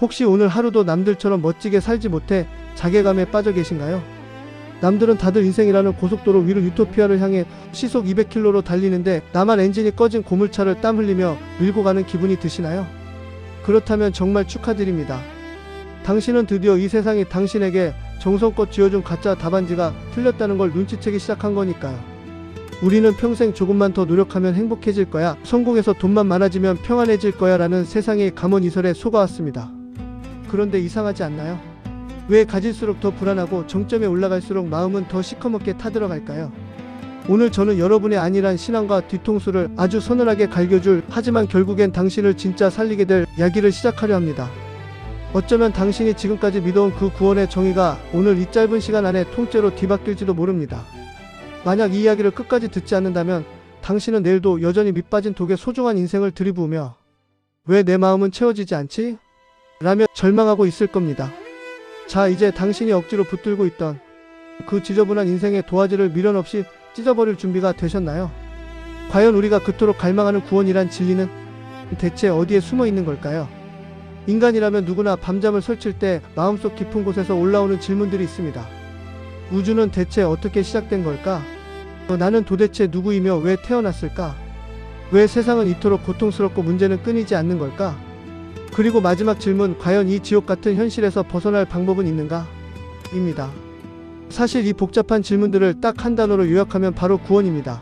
혹시 오늘 하루도 남들처럼 멋지게 살지 못해 자괴감에 빠져 계신가요? 남들은 다들 인생이라는 고속도로 위로 유토피아를 향해 시속 200km로 달리는데 나만 엔진이 꺼진 고물차를 땀 흘리며 밀고 가는 기분이 드시나요? 그렇다면 정말 축하드립니다. 당신은 드디어 이 세상이 당신에게 정성껏 쥐어준 가짜 답안지가 틀렸다는 걸 눈치채기 시작한 거니까요. 우리는 평생 조금만 더 노력하면 행복해질 거야, 성공해서 돈만 많아지면 평안해질 거야 라는 세상의 감언이설에 속아왔습니다. 그런데 이상하지 않나요? 왜 가질수록 더 불안하고 정점에 올라갈수록 마음은 더 시커멓게 타들어갈까요? 오늘 저는 여러분의 안일한 신앙과 뒤통수를 아주 서늘하게 갈겨줄, 하지만 결국엔 당신을 진짜 살리게 될 이야기를 시작하려 합니다. 어쩌면 당신이 지금까지 믿어온 그 구원의 정의가 오늘 이 짧은 시간 안에 통째로 뒤바뀔지도 모릅니다. 만약 이 이야기를 끝까지 듣지 않는다면 당신은 내일도 여전히 밑빠진 독에 소중한 인생을 들이부으며 왜 내 마음은 채워지지 않지? 라며 절망하고 있을 겁니다. 자, 이제 당신이 억지로 붙들고 있던 그 지저분한 인생의 도화지를 미련 없이 찢어버릴 준비가 되셨나요? 과연 우리가 그토록 갈망하는 구원이란 진리는 대체 어디에 숨어 있는 걸까요? 인간이라면 누구나 밤잠을 설칠 때 마음속 깊은 곳에서 올라오는 질문들이 있습니다. 우주는 대체 어떻게 시작된 걸까? 나는 도대체 누구이며 왜 태어났을까? 왜 세상은 이토록 고통스럽고 문제는 끊이지 않는 걸까? 그리고 마지막 질문, 과연 이 지옥 같은 현실에서 벗어날 방법은 있는가? 입니다. 사실 이 복잡한 질문들을 딱 한 단어로 요약하면 바로 구원입니다.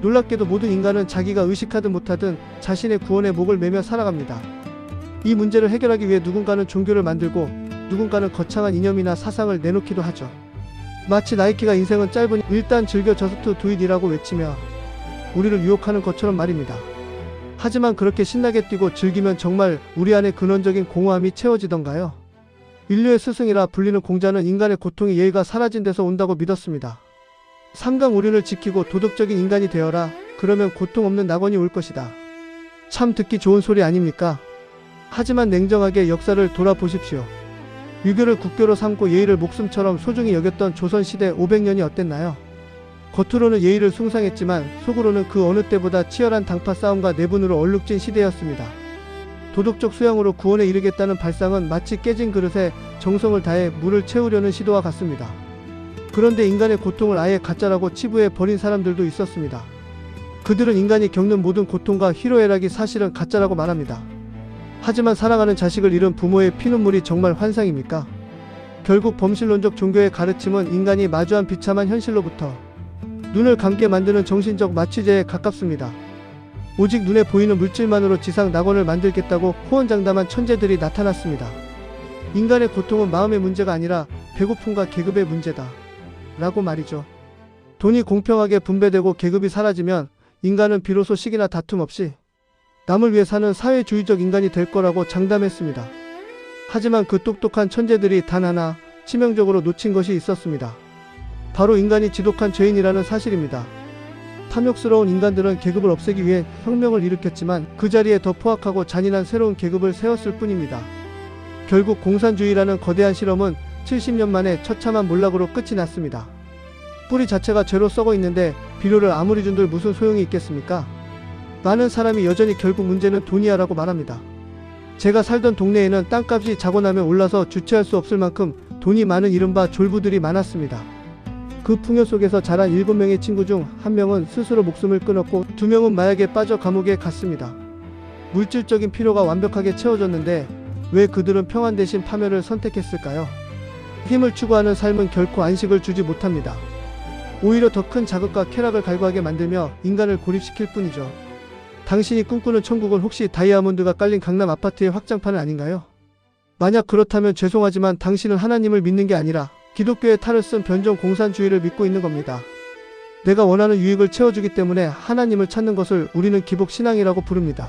놀랍게도 모든 인간은 자기가 의식하든 못하든 자신의 구원의 목을 매며 살아갑니다. 이 문제를 해결하기 위해 누군가는 종교를 만들고 누군가는 거창한 이념이나 사상을 내놓기도 하죠. 마치 나이키가 인생은 짧으니 일단 즐겨 저스트 두잇이라고 외치며 우리를 유혹하는 것처럼 말입니다. 하지만 그렇게 신나게 뛰고 즐기면 정말 우리 안에 근원적인 공허함이 채워지던가요? 인류의 스승이라 불리는 공자는 인간의 고통이 예의가 사라진 데서 온다고 믿었습니다. 삼강 오륜을 지키고 도덕적인 인간이 되어라. 그러면 고통 없는 낙원이 올 것이다. 참 듣기 좋은 소리 아닙니까? 하지만 냉정하게 역사를 돌아보십시오. 유교를 국교로 삼고 예의를 목숨처럼 소중히 여겼던 조선시대 500년이 어땠나요? 겉으로는 예의를 숭상했지만 속으로는 그 어느 때보다 치열한 당파 싸움과 내분으로 얼룩진 시대였습니다. 도덕적 수양으로 구원에 이르겠다는 발상은 마치 깨진 그릇에 정성을 다해 물을 채우려는 시도와 같습니다. 그런데 인간의 고통을 아예 가짜라고 치부해 버린 사람들도 있었습니다. 그들은 인간이 겪는 모든 고통과 희로애락이 사실은 가짜라고 말합니다. 하지만 사랑하는 자식을 잃은 부모의 피눈물이 정말 환상입니까? 결국 범실론적 종교의 가르침은 인간이 마주한 비참한 현실로부터 눈을 감게 만드는 정신적 마취제에 가깝습니다. 오직 눈에 보이는 물질만으로 지상 낙원을 만들겠다고 호언장담한 천재들이 나타났습니다. 인간의 고통은 마음의 문제가 아니라 배고픔과 계급의 문제다. 라고 말이죠. 돈이 공평하게 분배되고 계급이 사라지면 인간은 비로소 시기나 다툼 없이 남을 위해 사는 사회주의적 인간이 될 거라고 장담했습니다. 하지만 그 똑똑한 천재들이 단 하나 치명적으로 놓친 것이 있었습니다. 바로 인간이 지독한 죄인이라는 사실입니다. 탐욕스러운 인간들은 계급을 없애기 위해 혁명을 일으켰지만 그 자리에 더 포악하고 잔인한 새로운 계급을 세웠을 뿐입니다. 결국 공산주의라는 거대한 실험은 70년 만에 처참한 몰락으로 끝이 났습니다. 뿌리 자체가 죄로 썩어 있는데 비료를 아무리 준들 무슨 소용이 있겠습니까? 많은 사람이 여전히 결국 문제는 돈이야 라고 말합니다. 제가 살던 동네에는 땅값이 자고 나면 올라서 주체할 수 없을 만큼 돈이 많은 이른바 졸부들이 많았습니다. 그 풍요 속에서 자란 7명의 친구 중 1명은 스스로 목숨을 끊었고 2명은 마약에 빠져 감옥에 갔습니다. 물질적인 필요가 완벽하게 채워졌는데 왜 그들은 평안 대신 파멸을 선택했을까요? 힘을 추구하는 삶은 결코 안식을 주지 못합니다. 오히려 더 큰 자극과 쾌락을 갈구하게 만들며 인간을 고립시킬 뿐이죠. 당신이 꿈꾸는 천국은 혹시 다이아몬드가 깔린 강남 아파트의 확장판은 아닌가요? 만약 그렇다면 죄송하지만 당신은 하나님을 믿는 게 아니라 기독교의 탈을 쓴 변종 공산주의를 믿고 있는 겁니다. 내가 원하는 유익을 채워주기 때문에 하나님을 찾는 것을 우리는 기복신앙이라고 부릅니다.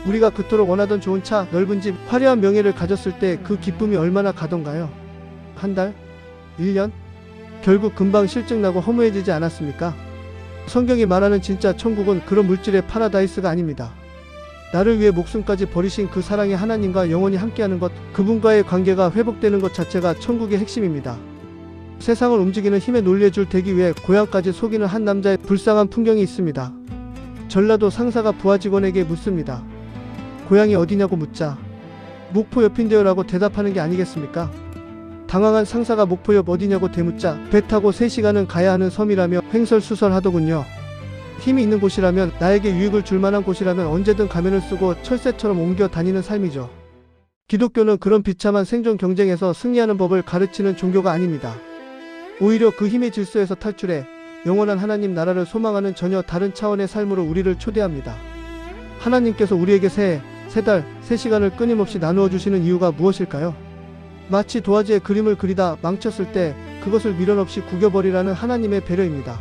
우리가 그토록 원하던 좋은 차, 넓은 집, 화려한 명예를 가졌을 때 그 기쁨이 얼마나 가던가요? 한 달? 1년? 결국 금방 실증나고 허무해지지 않았습니까? 성경이 말하는 진짜 천국은 그런 물질의 파라다이스가 아닙니다. 나를 위해 목숨까지 버리신 그 사랑의 하나님과 영원히 함께하는 것, 그분과의 관계가 회복되는 것 자체가 천국의 핵심입니다. 세상을 움직이는 힘에 논리해줄 되기 위해 고향까지 속이는 한 남자의 불쌍한 풍경이 있습니다. 전라도 상사가 부하 직원에게 묻습니다. 고향이 어디냐고 묻자 목포 옆인데요라고 대답하는 게 아니겠습니까? 당황한 상사가 목포 옆 어디냐고 대묻자 배 타고 3시간은 가야 하는 섬이라며 횡설수설하더군요. 힘이 있는 곳이라면, 나에게 유익을 줄 만한 곳이라면 언제든 가면을 쓰고 철새처럼 옮겨 다니는 삶이죠. 기독교는 그런 비참한 생존 경쟁에서 승리하는 법을 가르치는 종교가 아닙니다. 오히려 그 힘의 질서에서 탈출해 영원한 하나님 나라를 소망하는 전혀 다른 차원의 삶으로 우리를 초대합니다. 하나님께서 우리에게 새해, 3달, 3시간을 끊임없이 나누어 주시는 이유가 무엇일까요? 마치 도화지에 그림을 그리다 망쳤을 때 그것을 미련 없이 구겨버리라는 하나님의 배려입니다.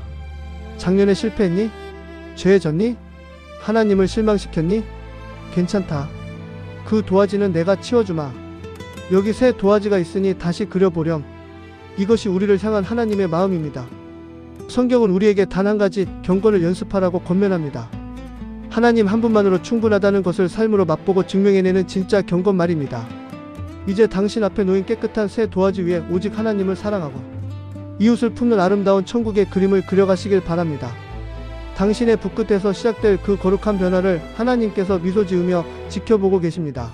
작년에 실패했니? 죄에 졌니? 하나님을 실망시켰니? 괜찮다. 그 도화지는 내가 치워주마. 여기 새 도화지가 있으니 다시 그려보렴. 이것이 우리를 향한 하나님의 마음입니다. 성경은 우리에게 단 한 가지 경건을 연습하라고 권면합니다. 하나님 한 분만으로 충분하다는 것을 삶으로 맛보고 증명해내는 진짜 경건 말입니다. 이제 당신 앞에 놓인 깨끗한 새 도화지 위에 오직 하나님을 사랑하고 이웃을 품는 아름다운 천국의 그림을 그려가시길 바랍니다. 당신의 붓끝에서 시작될 그 거룩한 변화를 하나님께서 미소 지으며 지켜보고 계십니다.